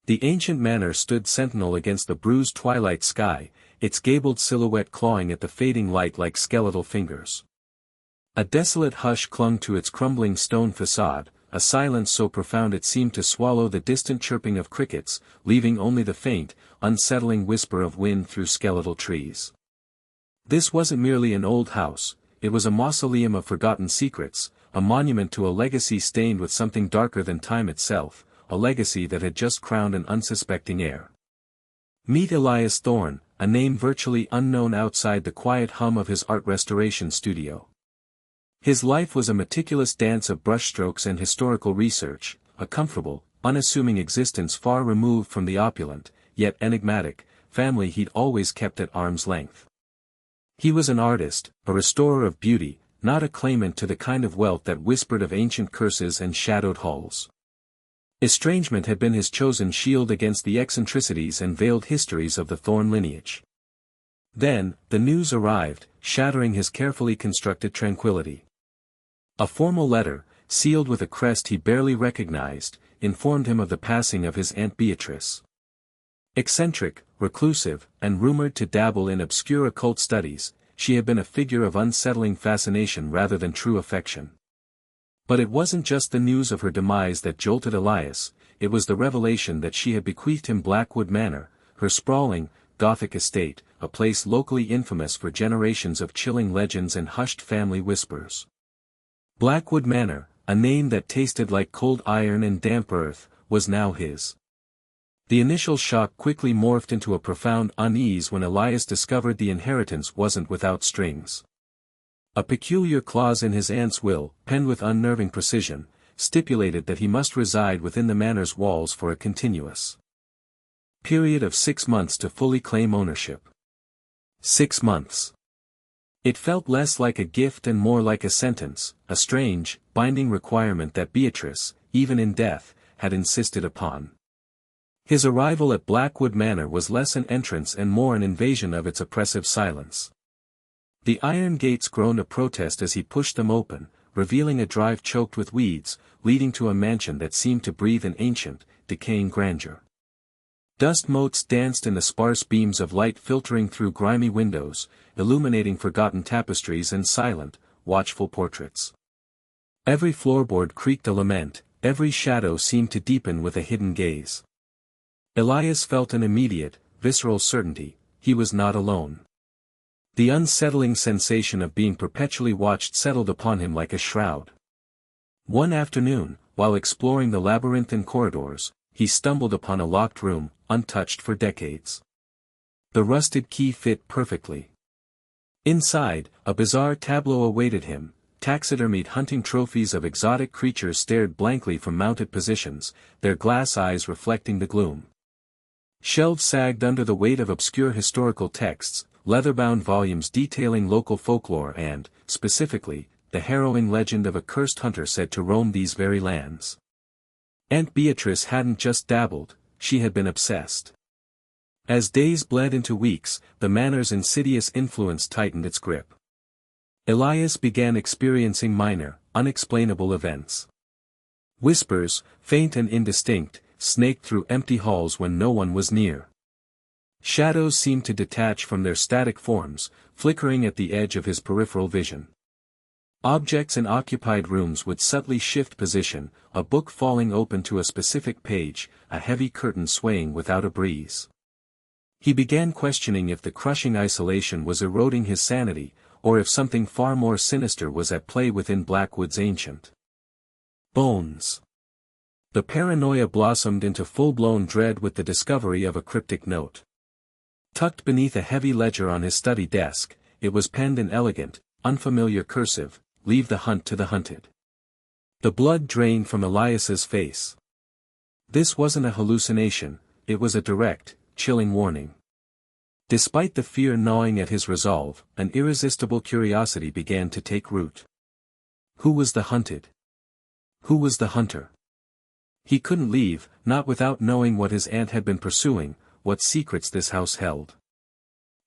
The ancient manor stood sentinel against the bruised twilight sky, its gabled silhouette clawing at the fading light like skeletal fingers. A desolate hush clung to its crumbling stone facade, a silence so profound it seemed to swallow the distant chirping of crickets, leaving only the faint, unsettling whisper of wind through skeletal trees. This wasn't merely an old house, it was a mausoleum of forgotten secrets, a monument to a legacy stained with something darker than time itself, a legacy that had just crowned an unsuspecting heir. Meet Elias Thorne, a name virtually unknown outside the quiet hum of his art restoration studio. His life was a meticulous dance of brushstrokes and historical research, a comfortable, unassuming existence far removed from the opulent, yet enigmatic, family he'd always kept at arm's length. He was an artist, a restorer of beauty, not a claimant to the kind of wealth that whispered of ancient curses and shadowed halls. Estrangement had been his chosen shield against the eccentricities and veiled histories of the Thorne lineage. Then, the news arrived, shattering his carefully constructed tranquility. A formal letter, sealed with a crest he barely recognized, informed him of the passing of his Aunt Beatrice. Eccentric, reclusive, and rumored to dabble in obscure occult studies, she had been a figure of unsettling fascination rather than true affection. But it wasn't just the news of her demise that jolted Elias, it was the revelation that she had bequeathed him Blackwood Manor, her sprawling, Gothic estate, a place locally infamous for generations of chilling legends and hushed family whispers. Blackwood Manor, a name that tasted like cold iron and damp earth, was now his. The initial shock quickly morphed into a profound unease when Elias discovered the inheritance wasn't without strings. A peculiar clause in his aunt's will, penned with unnerving precision, stipulated that he must reside within the manor's walls for a continuous period of 6 months to fully claim ownership. 6 months. It felt less like a gift and more like a sentence, a strange, binding requirement that Beatrice, even in death, had insisted upon. His arrival at Blackwood Manor was less an entrance and more an invasion of its oppressive silence. The iron gates groaned a protest as he pushed them open, revealing a drive choked with weeds, leading to a mansion that seemed to breathe an ancient, decaying grandeur. Dust motes danced in the sparse beams of light filtering through grimy windows, illuminating forgotten tapestries and silent, watchful portraits. Every floorboard creaked a lament, every shadow seemed to deepen with a hidden gaze. Elias felt an immediate, visceral certainty, he was not alone. The unsettling sensation of being perpetually watched settled upon him like a shroud. One afternoon, while exploring the labyrinthine corridors, he stumbled upon a locked room, untouched for decades. The rusted key fit perfectly. Inside, a bizarre tableau awaited him. Taxidermied hunting trophies of exotic creatures stared blankly from mounted positions, their glass eyes reflecting the gloom. Shelves sagged under the weight of obscure historical texts, leather-bound volumes detailing local folklore and, specifically, the harrowing legend of a cursed hunter said to roam these very lands. Aunt Beatrice hadn't just dabbled, she had been obsessed. As days bled into weeks, the manor's insidious influence tightened its grip. Elias began experiencing minor, unexplainable events. Whispers, faint and indistinct, snaked through empty halls when no one was near. Shadows seemed to detach from their static forms, flickering at the edge of his peripheral vision. Objects in occupied rooms would subtly shift position, a book falling open to a specific page, a heavy curtain swaying without a breeze. He began questioning if the crushing isolation was eroding his sanity, or if something far more sinister was at play within Blackwood's ancient bones. The paranoia blossomed into full-blown dread with the discovery of a cryptic note. Tucked beneath a heavy ledger on his study desk, it was penned in elegant, unfamiliar cursive, "Leave the hunt to the hunted." The blood drained from Elias's face. This wasn't a hallucination, it was a direct, chilling warning. Despite the fear gnawing at his resolve, an irresistible curiosity began to take root. Who was the hunted? Who was the hunter? He couldn't leave, not without knowing what his aunt had been pursuing, what secrets this house held.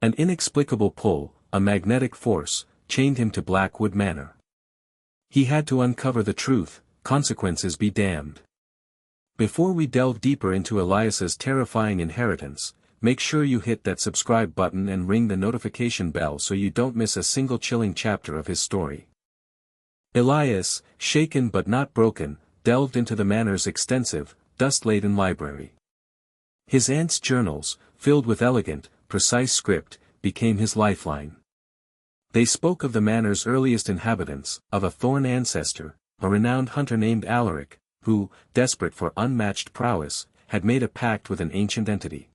An inexplicable pull, a magnetic force, chained him to Blackwood Manor. He had to uncover the truth, consequences be damned. Before we delve deeper into Elias's terrifying inheritance, make sure you hit that subscribe button and ring the notification bell so you don't miss a single chilling chapter of his story. Elias, shaken but not broken, delved into the manor's extensive, dust-laden library. His aunt's journals, filled with elegant, precise script, became his lifeline. They spoke of the manor's earliest inhabitants, of a Thorn ancestor, a renowned hunter named Alaric, who, desperate for unmatched prowess, had made a pact with an ancient entity.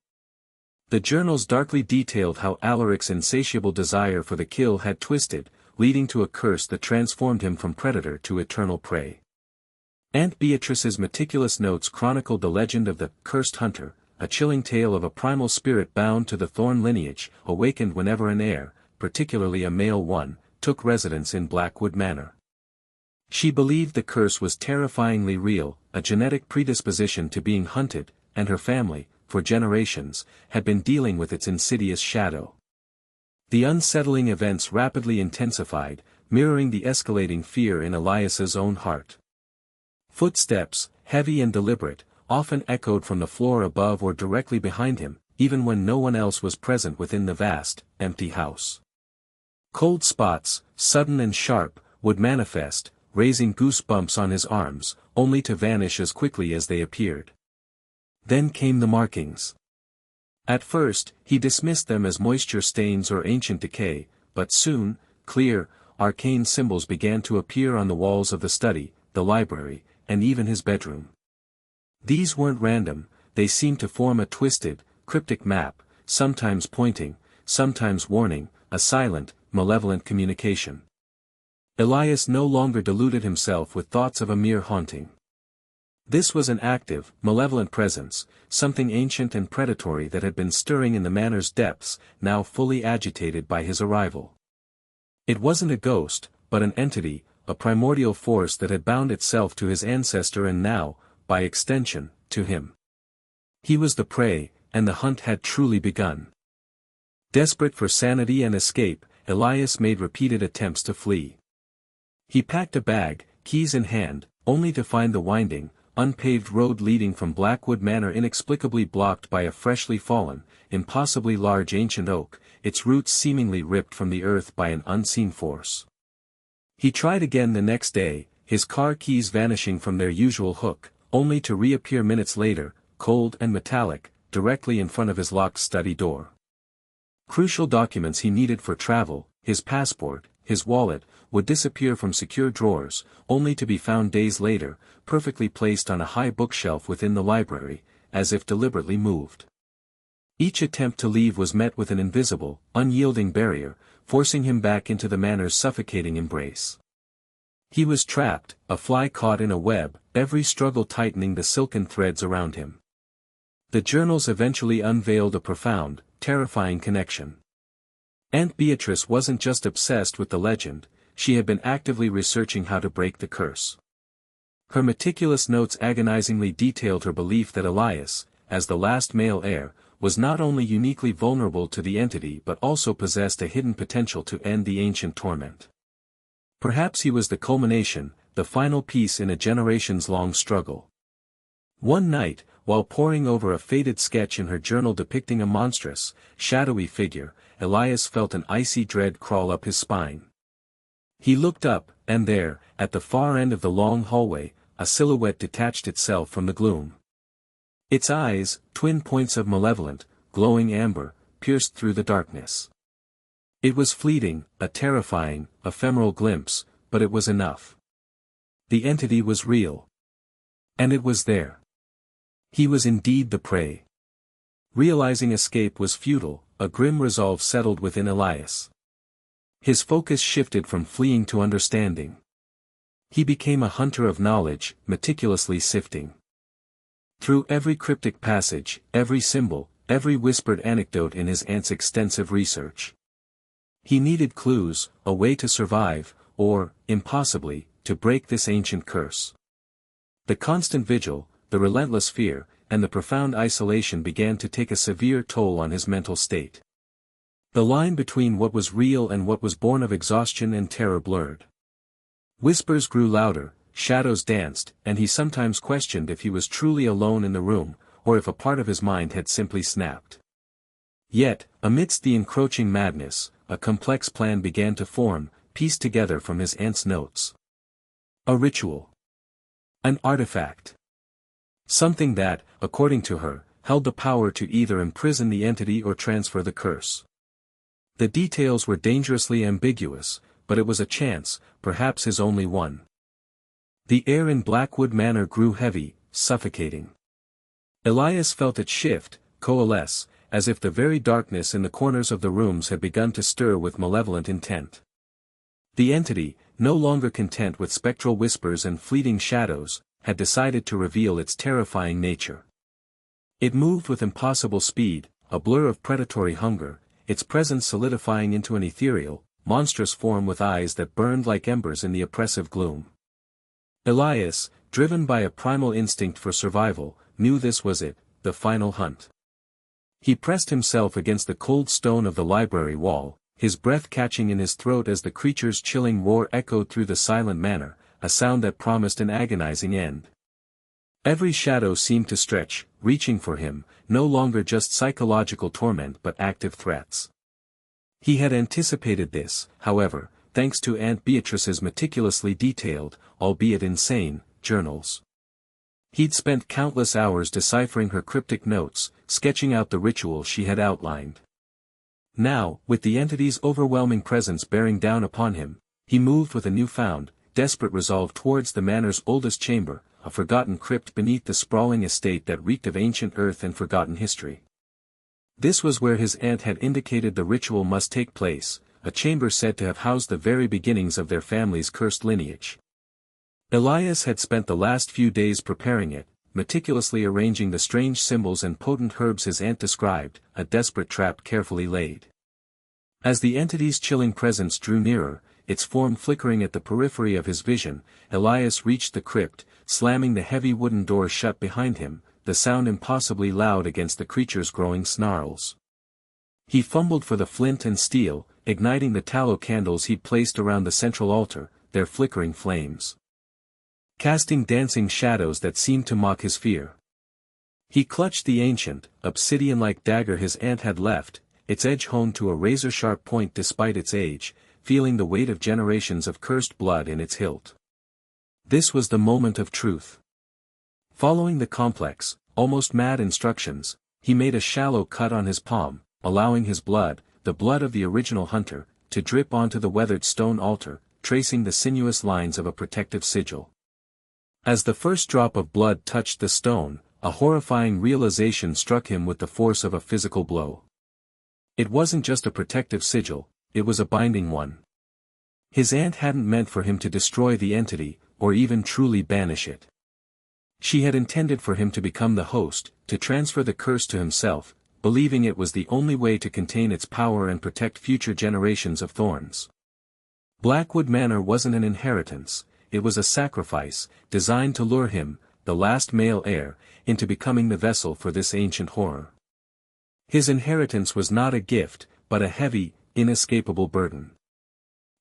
The journals darkly detailed how Alaric's insatiable desire for the kill had twisted, leading to a curse that transformed him from predator to eternal prey. Aunt Beatrice's meticulous notes chronicled the legend of the cursed hunter, a chilling tale of a primal spirit bound to the Thorn lineage, awakened whenever an heir, particularly a male one, took residence in Blackwood Manor. She believed the curse was terrifyingly real, a genetic predisposition to being hunted, and her family, for generations, had been dealing with its insidious shadow. The unsettling events rapidly intensified, mirroring the escalating fear in Elias's own heart. Footsteps, heavy and deliberate, often echoed from the floor above or directly behind him, even when no one else was present within the vast, empty house. Cold spots, sudden and sharp, would manifest, raising goosebumps on his arms, only to vanish as quickly as they appeared. Then came the markings. At first, he dismissed them as moisture stains or ancient decay, but soon, clear, arcane symbols began to appear on the walls of the study, the library, and even his bedroom. These weren't random, they seemed to form a twisted, cryptic map, sometimes pointing, sometimes warning, a silent, malevolent communication. Elias no longer deluded himself with thoughts of a mere haunting. This was an active, malevolent presence, something ancient and predatory that had been stirring in the manor's depths, now fully agitated by his arrival. It wasn't a ghost, but an entity, a primordial force that had bound itself to his ancestor and now, by extension, to him. He was the prey, and the hunt had truly begun. Desperate for sanity and escape, Elias made repeated attempts to flee. He packed a bag, keys in hand, only to find the winding, unpaved road leading from Blackwood Manor inexplicably blocked by a freshly fallen, impossibly large ancient oak, its roots seemingly ripped from the earth by an unseen force. He tried again the next day, his car keys vanishing from their usual hook, only to reappear minutes later, cold and metallic, directly in front of his locked study door. Crucial documents he needed for travel, his passport, his wallet, would disappear from secure drawers, only to be found days later, perfectly placed on a high bookshelf within the library, as if deliberately moved. Each attempt to leave was met with an invisible, unyielding barrier, forcing him back into the manor's suffocating embrace. He was trapped, a fly caught in a web, every struggle tightening the silken threads around him. The journals eventually unveiled a profound, terrifying connection. Aunt Beatrice wasn't just obsessed with the legend, she had been actively researching how to break the curse. Her meticulous notes agonizingly detailed her belief that Elias, as the last male heir, was not only uniquely vulnerable to the entity but also possessed a hidden potential to end the ancient torment. Perhaps he was the culmination, the final piece in a generations-long struggle. One night, while poring over a faded sketch in her journal depicting a monstrous, shadowy figure, Elias felt an icy dread crawl up his spine. He looked up, and there, at the far end of the long hallway, a silhouette detached itself from the gloom. Its eyes, twin points of malevolent, glowing amber, pierced through the darkness. It was fleeting, a terrifying, ephemeral glimpse, but it was enough. The entity was real. And it was there. He was indeed the prey. Realizing escape was futile, a grim resolve settled within Elias. His focus shifted from fleeing to understanding. He became a hunter of knowledge, meticulously sifting through every cryptic passage, every symbol, every whispered anecdote in his aunt's extensive research. He needed clues, a way to survive, or, impossibly, to break this ancient curse. The constant vigil, the relentless fear, and the profound isolation began to take a severe toll on his mental state. The line between what was real and what was born of exhaustion and terror blurred. Whispers grew louder, shadows danced, and he sometimes questioned if he was truly alone in the room, or if a part of his mind had simply snapped. Yet, amidst the encroaching madness, a complex plan began to form, pieced together from his aunt's notes. A ritual. An artifact. Something that, according to her, held the power to either imprison the entity or transfer the curse. The details were dangerously ambiguous, but it was a chance, perhaps his only one. The air in Blackwood Manor grew heavy, suffocating. Elias felt it shift, coalesce, as if the very darkness in the corners of the rooms had begun to stir with malevolent intent. The entity, no longer content with spectral whispers and fleeting shadows, had decided to reveal its terrifying nature. It moved with impossible speed, a blur of predatory hunger, its presence solidifying into an ethereal, monstrous form with eyes that burned like embers in the oppressive gloom. Elias, driven by a primal instinct for survival, knew this was it, the final hunt. He pressed himself against the cold stone of the library wall, his breath catching in his throat as the creature's chilling roar echoed through the silent manor, a sound that promised an agonizing end. Every shadow seemed to stretch, reaching for him, no longer just psychological torment but active threats. He had anticipated this, however, thanks to Aunt Beatrice's meticulously detailed, albeit insane, journals. He'd spent countless hours deciphering her cryptic notes, sketching out the ritual she had outlined. Now, with the entity's overwhelming presence bearing down upon him, he moved with a newfound, desperate resolve towards the manor's oldest chamber, a forgotten crypt beneath the sprawling estate that reeked of ancient earth and forgotten history. This was where his aunt had indicated the ritual must take place, a chamber said to have housed the very beginnings of their family's cursed lineage. Elias had spent the last few days preparing it, meticulously arranging the strange symbols and potent herbs his aunt described, a desperate trap carefully laid. As the entity's chilling presence drew nearer, its form flickering at the periphery of his vision, Elias reached the crypt, slamming the heavy wooden door shut behind him, the sound impossibly loud against the creature's growing snarls. He fumbled for the flint and steel, igniting the tallow candles he'd placed around the central altar, their flickering flames casting dancing shadows that seemed to mock his fear. He clutched the ancient, obsidian-like dagger his aunt had left, its edge honed to a razor-sharp point despite its age, feeling the weight of generations of cursed blood in its hilt. This was the moment of truth. Following the complex, almost mad instructions, he made a shallow cut on his palm, allowing his blood, the blood of the original hunter, to drip onto the weathered stone altar, tracing the sinuous lines of a protective sigil. As the first drop of blood touched the stone, a horrifying realization struck him with the force of a physical blow. It wasn't just a protective sigil, it was a binding one. His aunt hadn't meant for him to destroy the entity, or even truly banish it. She had intended for him to become the host, to transfer the curse to himself, believing it was the only way to contain its power and protect future generations of thorns. Blackwood Manor wasn't an inheritance, it was a sacrifice, designed to lure him, the last male heir, into becoming the vessel for this ancient horror. His inheritance was not a gift, but a heavy, inescapable burden.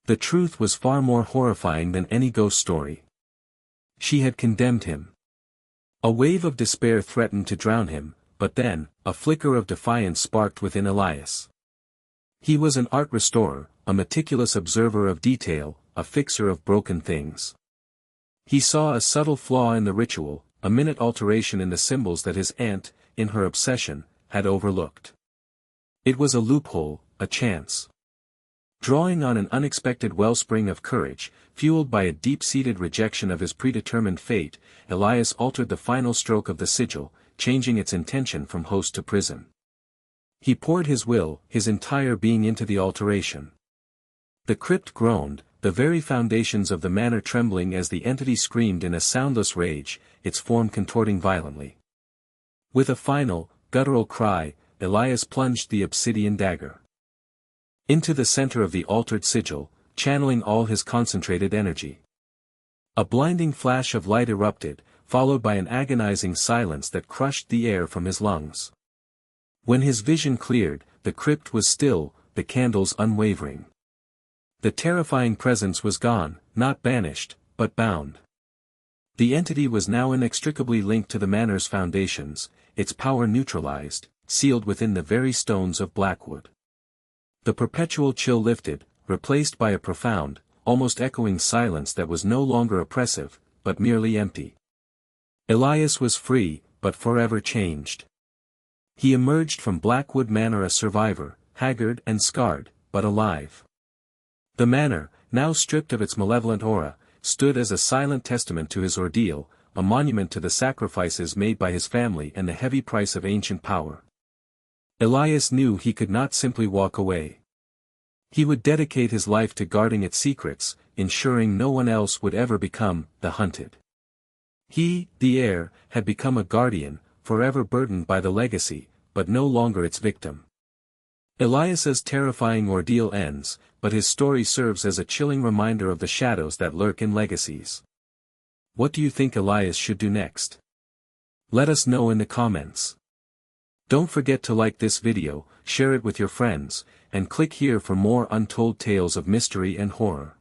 The truth was far more horrifying than any ghost story. She had condemned him. A wave of despair threatened to drown him, but then, a flicker of defiance sparked within Elias. He was an art restorer, a meticulous observer of detail, a fixer of broken things. He saw a subtle flaw in the ritual, a minute alteration in the symbols that his aunt, in her obsession, had overlooked. It was a loophole, a chance. Drawing on an unexpected wellspring of courage, fueled by a deep-seated rejection of his predetermined fate, Elias altered the final stroke of the sigil, changing its intention from host to prison. He poured his will, his entire being into the alteration. The crypt groaned, the very foundations of the manor trembling as the entity screamed in a soundless rage, its form contorting violently. With a final, guttural cry, Elias plunged the obsidian dagger into the center of the altered sigil, channeling all his concentrated energy. A blinding flash of light erupted, followed by an agonizing silence that crushed the air from his lungs. When his vision cleared, the crypt was still, the candles unwavering. The terrifying presence was gone, not banished, but bound. The entity was now inextricably linked to the manor's foundations, its power neutralized, sealed within the very stones of Blackwood. The perpetual chill lifted, replaced by a profound, almost echoing silence that was no longer oppressive, but merely empty. Elias was free, but forever changed. He emerged from Blackwood Manor a survivor, haggard and scarred, but alive. The manor, now stripped of its malevolent aura, stood as a silent testament to his ordeal, a monument to the sacrifices made by his family and the heavy price of ancient power. Elias knew he could not simply walk away. He would dedicate his life to guarding its secrets, ensuring no one else would ever become the hunted. He, the heir, had become a guardian, forever burdened by the legacy, but no longer its victim. Elias's terrifying ordeal ends, but his story serves as a chilling reminder of the shadows that lurk in legacies. What do you think Elias should do next? Let us know in the comments. Don't forget to like this video, share it with your friends, and click here for more untold tales of mystery and horror.